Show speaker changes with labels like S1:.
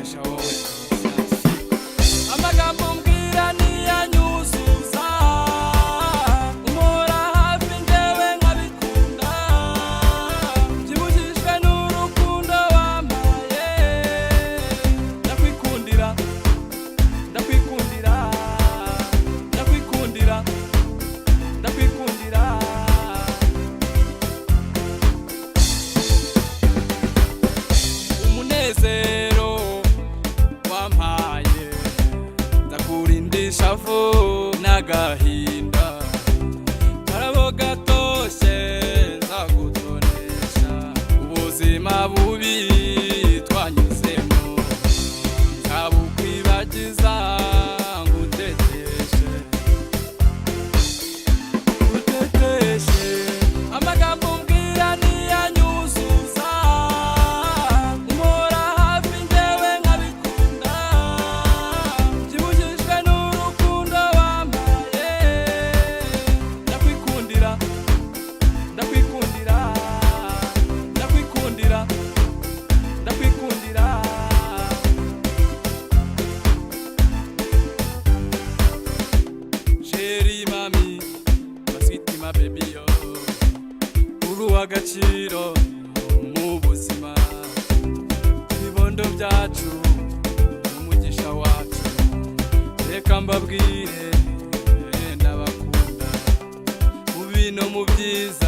S1: umugisha wowe amagambo mbwira niyanyuzuza umura hafi njyewe nkabikunda byibujijwe n'urukundo wampaye ndakwikundira ndakwikundira ndakwikundira ndakwikundira umunezero wampaye ndakurindisha vu n'agahinda karabo gatoshe nzagutonesha ubuzima bubi twanyuzemo nzabukwibagiza nguteteshe nguteteshe amagambo mbwira niyanyuzuza umura hafi njyewe nkabikunda byibujijwe n'urukundo wampaye ndakwikundira ndakwikundira ndakwikundira ndakwikundira Chérie mami baswiti ma baby yo uruwagaciro mu buzima ibibondo byacu umugisha wacu reka mbabwire ndabakunda mu bino mu byiza